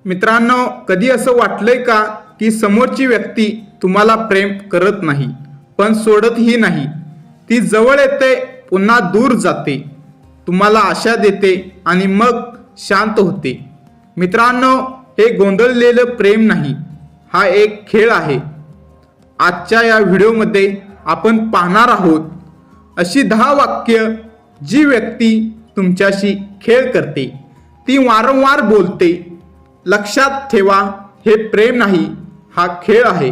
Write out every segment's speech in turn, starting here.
मित्रांनो, कधी असं वाटलंय का की समोरची व्यक्ती तुम्हाला प्रेम करत नाही, पण सोडतही नाही? ती जवळ येते, पुन्हा दूर जाते, तुम्हाला आशा देते आणि मग शांत होते. मित्रांनो, हे गोंधळलेलं प्रेम नाही, हा एक खेळ आहे. आजच्या या व्हिडिओमध्ये आपण पाहणार आहोत अशी 10 वाक्य जी व्यक्ती तुमच्याशी खेळ करते, ती वारंवार बोलते. लक्षात ठेवा, हे प्रेम नाही, हा खेळ आहे.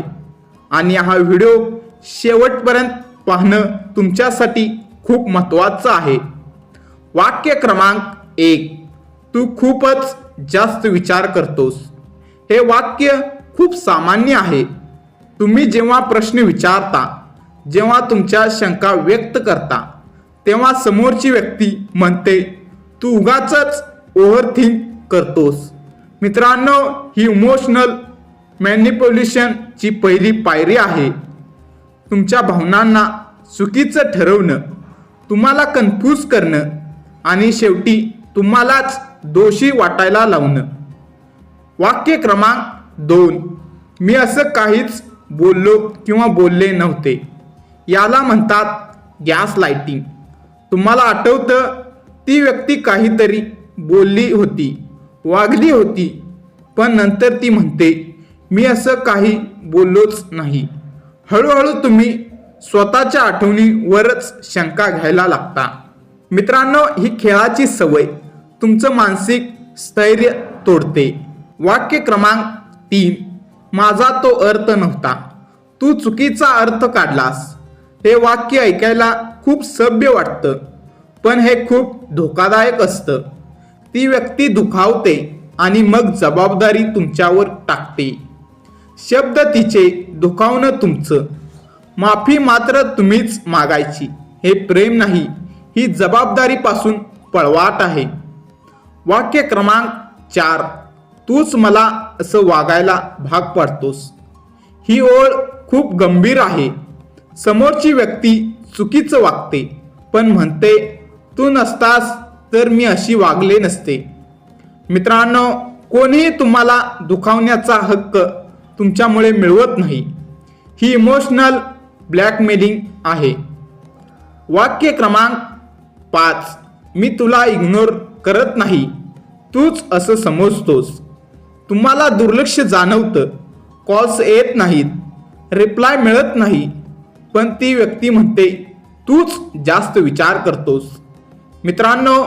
आणि हा व्हिडिओ शेवटपर्यंत पाहणं तुमच्यासाठी खूप महत्त्वाचं आहे. वाक्य क्रमांक 1, तू खूपच जास्त विचार करतोस. हे वाक्य खूप सामान्य आहे. तुम्ही जेव्हा प्रश्न विचारता, जेव्हा तुमच्या शंका व्यक्त करता, तेव्हा समोरची व्यक्ती म्हणते, तू उगाचच ओव्हरथिंक करतोस. मित्रांनो, ही इमोशनल मॅनिप्युलेशनची पहिली पायरी आहे. तुमच्या भावनांना चुकीचं ठरवणं, तुम्हाला कन्फ्यूज करणं आणि शेवटी तुम्हालाच दोषी वाटायला लावणं. वाक्य क्रमांक 2, मी असं काहीच बोललो किंवा बोलले नव्हते. याला म्हणतात गॅस लाइटिंग. तुम्हाला आठवतं, ती व्यक्ती काहीतरी बोलली होती, वागली होती, पण नंतर ती म्हणते, मी असं काही बोललोच नाही. हळूहळू तुम्ही स्वतःच्या आठवणीवरच शंका घ्यायला लागता. मित्रांनो, ही खेळाची सवय तुमचं मानसिक स्थैर्य तोडते. वाक्य क्रमांक 3, माझा तो अर्थ नव्हता, तू चुकीचा अर्थ काढलास. हे वाक्य ऐकायला खूप सभ्य वाटतं, पण हे खूप धोकादायक असतं. ती व्यक्ती दुखावते आणि मग जबाबदारी तुमच्यावर टाकते. शब्द तिचे, दुखावणं तुमचं. माफी मात्र तुम्हीच मागायची. हे प्रेम नाही, ही जबाबदारीपासून पळवाट आहे. वाक्य क्रमांक 4, तूच मला असं वागायला भाग पाडतोस. ही ओळ खूप गंभीर आहे. समोरची व्यक्ती चुकीचं वागते, पण म्हणते, तू नसतास तर मी अशी वागले नसते. मित्रांनो, कोणीही तुम्हाला दुखावण्याचा हक्क तुमच्यामुळे मिळवत नाही. ही इमोशनल ब्लॅकमेलिंग आहे. वाक्य क्रमांक 5, मी तुला इग्नोर करत नाही, तूच असं समजतोस. तुम्हाला दुर्लक्ष जाणवतं, कॉल्स येत नाहीत, रिप्लाय मिळत नाही, पण ती व्यक्ती म्हणते, तूच जास्त विचार करतोस. मित्रांनो,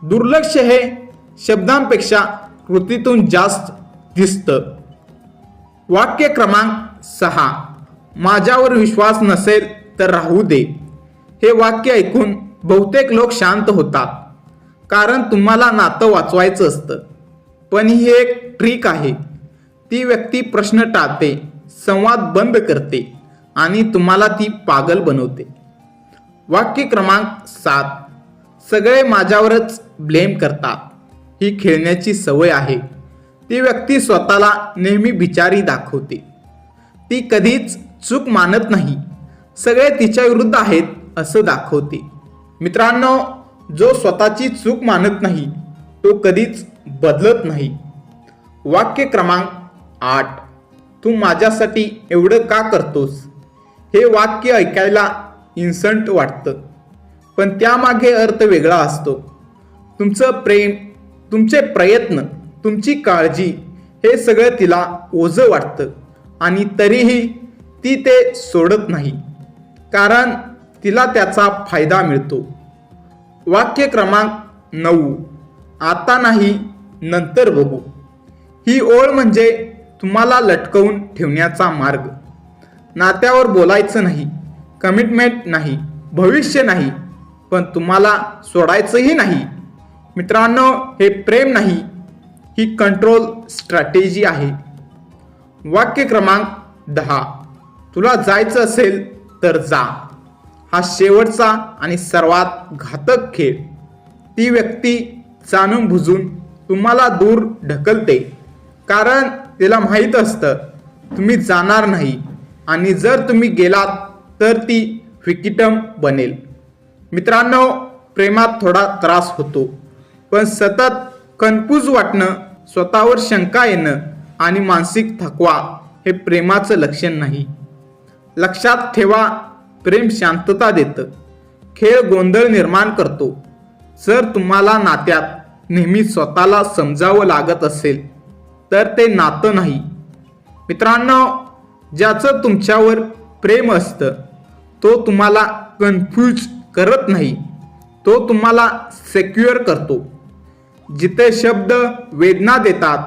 दुर्लक्ष हे शब्दांपेक्षा कृतीतून जास्त दिसतं. वाक्य क्रमांक 6, माझ्यावर विश्वास नसेल तर राहू दे. हे वाक्य ऐकून बहुतेक लोक शांत होतात, कारण तुम्हाला नातं वाचवायचं असतं. पण ही एक ट्रिक आहे. ती व्यक्ती प्रश्न टाळते, संवाद बंद करते आणि तुम्हाला ती पागल बनवते. वाक्य क्रमांक 7, सगळे माझ्यावरच ब्लेम करतात. ही खेळण्याची सवय आहे. ती व्यक्ती स्वतःला नेहमी बिचारी दाखवते. ती कधीच चूक मानत नाही, सगळे तिच्या विरुद्ध आहेत असं दाखवते. मित्रांनो, जो स्वतःची चूक मानत नाही, तो कधीच बदलत नाही. वाक्य क्रमांक 8, तू माझ्यासाठी एवढं का करतोस. हे वाक्य ऐकायला इन्सल्ट वाटतं, पण त्यामागे अर्थ वेगळा असतो. तुमचं प्रेम, तुमचे प्रयत्न, तुमची काळजी, हे सगळं तिला ओझं वाटतं आणि तरीही ती ते सोडत नाही, कारण तिला त्याचा फायदा मिळतो. वाक्य क्रमांक 9, आता नाही, नंतर बघू. ही ओळ म्हणजे तुम्हाला लटकवून ठेवण्याचा मार्ग. नात्यावर बोलायचं नाही, कमिटमेंट नाही, भविष्य नाही, पण तुम्हाला सोडायचंही नाही. मित्रांनो, हे प्रेम नाही, ही कंट्रोल स्ट्रॅटेजी आहे. वाक्य क्रमांक 10, तुला जायचं असेल तर जा. हा शेवटचा आणि सर्वात घातक खेळ. ती व्यक्ती जाणून बुजून तुम्हाला दूर ढकलते, कारण तिला माहीत असतं तुम्ही जाणार नाही आणि जर तुम्ही गेलात तर ती विक्टिम बनेल. मित्रांनो, प्रेमात थोडा त्रास होतो, पण सतत कन्फ्यूज वाटणं स्वतःवर शंका येणं आणि मानसिक थकवा हे प्रेमाचं लक्षण नाही. लक्षात ठेवा, प्रेम शांतता देतं, खेळ गोंधळ निर्माण करतो. जर तुम्हाला नात्यात नेहमी स्वतःला समजावं लागत असेल तर ते नातं नाही. मित्रांनो, ज्याचं तुमच्यावर प्रेम असतं तो तुम्हाला कन्फ्यूज करत नाही, तो तुम्हाला सेक्युअर करतो. जिथे शब्द वेदना देतात,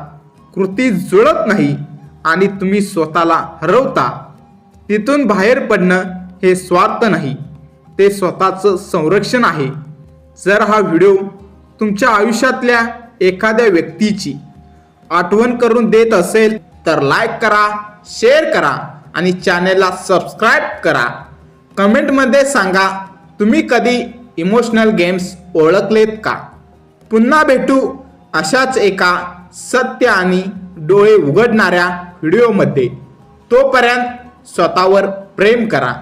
कृती जुळत नाही आणि तुम्ही स्वतःला हरवता, तिथून बाहेर पडणं हे स्वार्थ नाही, ते स्वतःचं संरक्षण आहे. जर हा व्हिडिओ तुमच्या आयुष्यातल्या एखाद्या व्यक्तीची आठवण करून देत असेल तर लाईक करा, शेअर करा आणि चॅनेलला सबस्क्राईब करा. कमेंटमध्ये सांगा, तुम्ही कधी इमोशनल गेम्स ओळखलेत का? पुन्हा भेटू अशाच एका सत्य आणि डोळे उघडणाऱ्या व्हिडिओमध्ये. तोपर्यंत स्वतःवर प्रेम करा.